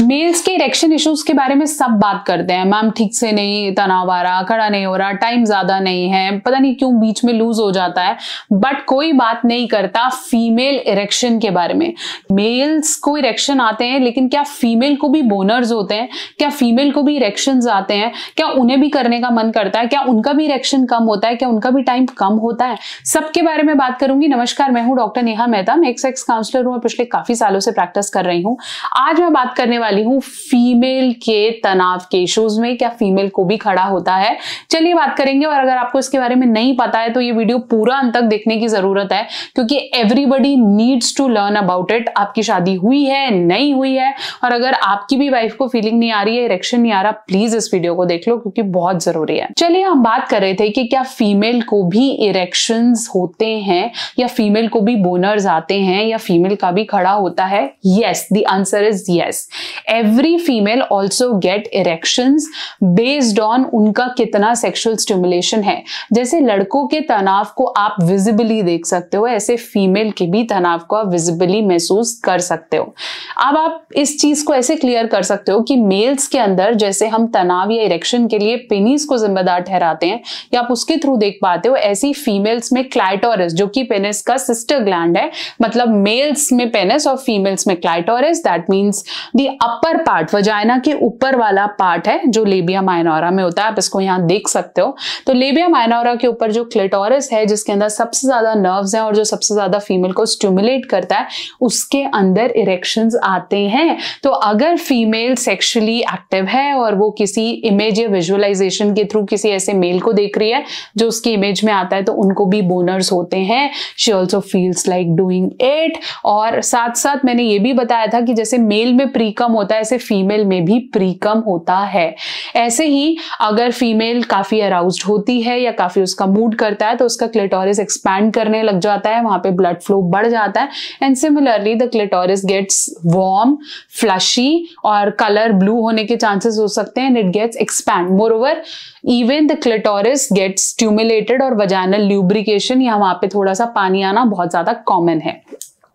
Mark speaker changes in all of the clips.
Speaker 1: Mails के erection issues के बारे में सब बात करते हैं, मैम ठीक से नहीं तनाव आ रहा, खड़ा नहीं हो रहा, टाइम ज्यादा नहीं है, पता नहीं क्यों बीच में लूज हो जाता है, बट कोई बात नहीं करता फीमेल इरेक्शन के बारे में। मेल्स को इरेक्शन आते हैं, लेकिन क्या फीमेल को भी बोनर्स होते हैं? क्या फीमेल को भी इरेक्शंस आते हैं? क्या उन्हें भी करने का मन करता है? क्या उनका भी इरेक्शन कम होता है? क्या उनका भी टाइम कम होता है? सबके बारे में बात करूंगी। नमस्कार, मैं हूं डॉक्टर नेहा मेहता, मैं एक सेक्स काउंसलर हूं, पिछले काफी सालों से प्रैक्टिस कर रही हूं। आज मैं बात करने वाली हूं फीमेल के तनाव के इश्यूज में, क्या फीमेल को भी खड़ा होता है, चलिए बात करेंगे। और अगर आपको इसके बारे में नहीं पता है तो ये वीडियो पूरा अंत तक देखने की जरूरत है, क्योंकि everybody needs to learn about it. आपकी शादी हुई है, नहीं हुई है, और अगर आपकी भी वाइफ को फीलिंग नहीं आ रही है, इरेक्शन नहीं आ रहा, प्लीज इस वीडियो को देख लो, क्योंकि बहुत जरूरी है। चलिए हम बात कर रहे थे कि क्या फीमेल को भी इरेक्शंस होते हैं, या फीमेल को भी बोनर्स आते हैं, या फीमेल का भी खड़ा होता है। Yes, the answer is yes. Every female also get erections based on उनका कितना सेक्सुअल स्टिमुलेशन है। जैसे लड़कों के तनाव को आप विजिबली देख सकते हो, ऐसे फीमेल के भी तनाव को आप विजिबली महसूस कर सकते हो। अब आप इस चीज को ऐसे क्लियर कर सकते हो कि मेल्स के अंदर जैसे हम तनाव या इरेक्शन के लिए पेनिस को जिम्मेदार ठहराते हैं, या आप उसके थ्रू देख पाते हो, ऐसी फीमेल्स में क्लाइटोरिस, जो कि पेनिस का सिस्टर ग्लैंड है, मतलब मेल्स में पेनिस और फीमेल्स में clitoris, that means the upper part, vagina के ऊपर वाला पार्ट है जो लेबिया माइनोरा में होता है। आप इसको यहां देख सकते हो। तो लेबिया माइनोरा के ऊपर जो क्लिटोरिस है, जिसके अंदर सबसे ज्यादा नर्व्स हैं और जो सबसे ज्यादा फीमेल को स्टिमुलेट करता है, उसके अंदर इरेक्शंस आते हैं। तो अगर फीमेल सेक्सुअली एक्टिव है और वो किसी इमेज या विजुअलाइजेशन के थ्रू किसी ऐसे मेल को देख रही है जो उसकी इमेज में आता है, तो उनको भी बोनर्स होते हैं। She also feels like doing it. और साथ साथ मैंने ये भी बताया था कि जैसे मेल में प्रीकम होता है, ऐसे फीमेल में भी प्रीकम होता है। ऐसे ही अगर फीमेल काफी अराउज्ड होती है या काफी उसका मूड करता है, तो उसका क्लिटोरिस एक्सपैंड करने लग जाता है, वहां पे ब्लड फ्लो बढ़ जाता है, and similarly the clitoris gets warm, flushy, और कलर ब्लू होने के चांसेस हो सकते हैं, and it gets expand. Moreover even the clitoris gets stimulated, और वजाइनल ल्यूब्रिकेशन या वहां पे थोड़ा सा पानी आना बहुत ज्यादा कॉमन है।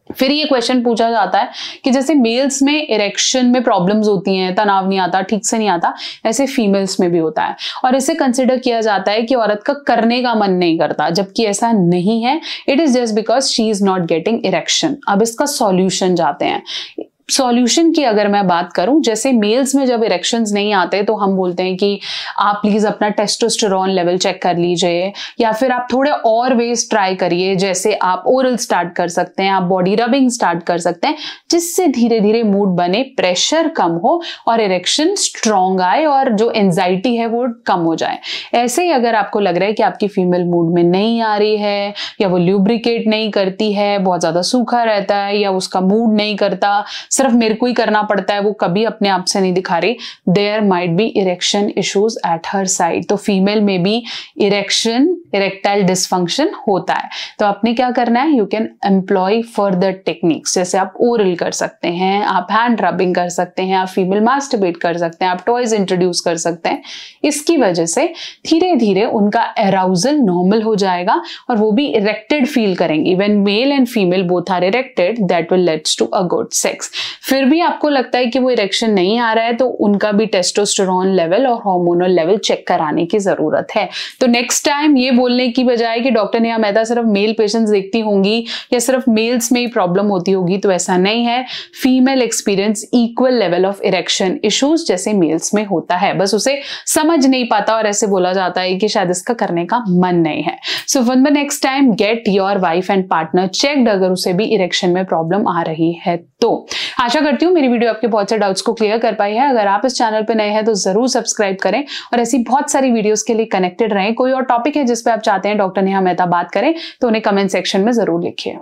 Speaker 1: फिर ये क्वेश्चन पूछा जाता है कि जैसे मेल्स में इरेक्शन में प्रॉब्लम्स होती हैं, तनाव नहीं आता, ठीक से नहीं आता, ऐसे फीमेल्स में भी होता है, और इसे कंसिडर किया जाता है कि औरत का करने का मन नहीं करता, जबकि ऐसा नहीं है। It is just because she is not getting erection. अब इसका सॉल्यूशन जाते हैं। सॉल्यूशन की अगर मैं बात करूं, जैसे मेल्स में जब इरेक्शंस नहीं आते तो हम बोलते हैं कि आप प्लीज अपना टेस्टोस्टेरोन लेवल चेक कर लीजिए, या फिर आप थोड़े और वेज ट्राई करिए। जैसे आप ओरल स्टार्ट कर सकते हैं, आप बॉडी रबिंग स्टार्ट कर सकते हैं, जिससे धीरे धीरे मूड बने, प्रेशर कम हो और इरेक्शन स्ट्रॉन्ग आए, और जो एंजाइटी है वो कम हो जाए। ऐसे ही अगर आपको लग रहा है कि आपकी फीमेल मूड में नहीं आ रही है, या वो ल्यूब्रिकेट नहीं करती है, बहुत ज्यादा सूखा रहता है, या उसका मूड नहीं करता, सिर्फ मेरे को ही करना पड़ता है, वो कभी अपने आप से नहीं दिखा रही, there might be erection issues at her side. तो फीमेल में भी इरेक्शन, इरेक्टाइल डिसफंक्शन होता है। तो आपने क्या करना है, you can employ further techniques. जैसे आप ओरल कर सकते हैं, आप हैंड रबिंग कर सकते हैं, आप फीमेल मास्टरबेट कर सकते हैं, आप टॉयज इंट्रोड्यूस कर सकते हैं। इसकी वजह से धीरे धीरे उनका एराउजल नॉर्मल हो जाएगा, और वो भी इरेक्टेड फील करेंगी। When male and female both are erected, that will leads to a good sex. फिर भी आपको लगता है कि वो इरेक्शन नहीं आ रहा है, तो उनका भी टेस्टोस्टेरोन लेवल और हार्मोनल लेवल चेक कराने की जरूरत है। तो नेक्स्ट टाइम ये बोलने की बजाय कि डॉक्टर नेहा मेहता सिर्फ मेल पेशेंट्स देखती होंगी या सिर्फ मेल्स में ही प्रॉब्लम होती होगी, तो ऐसा नहीं है। Female experience equal level of erection issues जैसे मेल्स में होता है, बस उसे समझ नहीं पाता, और ऐसे बोला जाता है कि शायद इसका करने का मन नहीं है। So when the next time get your wife and partner checked, अगर उसे भी इरेक्शन में प्रॉब्लम आ रही है तो। आशा करती हूँ मेरी वीडियो आपके बहुत से डाउट्स को क्लियर कर पाई है। अगर आप इस चैनल पे नए हैं तो जरूर सब्सक्राइब करें, और ऐसी बहुत सारी वीडियोस के लिए कनेक्टेड रहें। कोई और टॉपिक है जिस पे आप चाहते हैं डॉक्टर नेहा मेहता बात करें, तो उन्हें कमेंट सेक्शन में जरूर लिखिए।